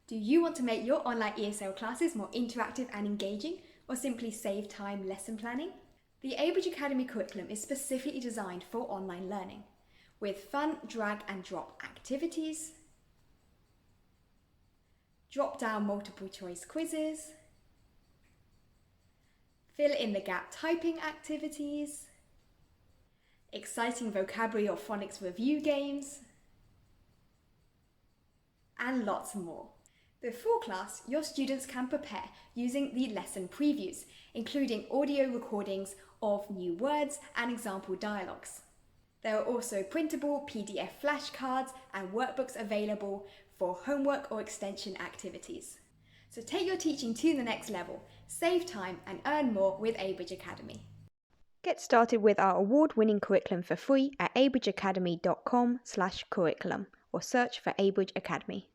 Do you want to make your online ESL classes more interactive and engaging, or simply save time lesson planning? The Abridge Academy curriculum is specifically designed for online learning, with fun drag and drop activities, drop-down multiple choice quizzes, fill in the gap typing activities, exciting vocabulary or phonics review games, and lots more. Before class, your students can prepare using the lesson previews, including audio recordings of new words and example dialogues. There are also printable PDF flashcards and workbooks available for homework or extension activities. So take your teaching to the next level, save time and earn more with Abridge Academy. Get started with our award-winning curriculum for free at abridgeacademy.com/curriculum or search for Abridge Academy.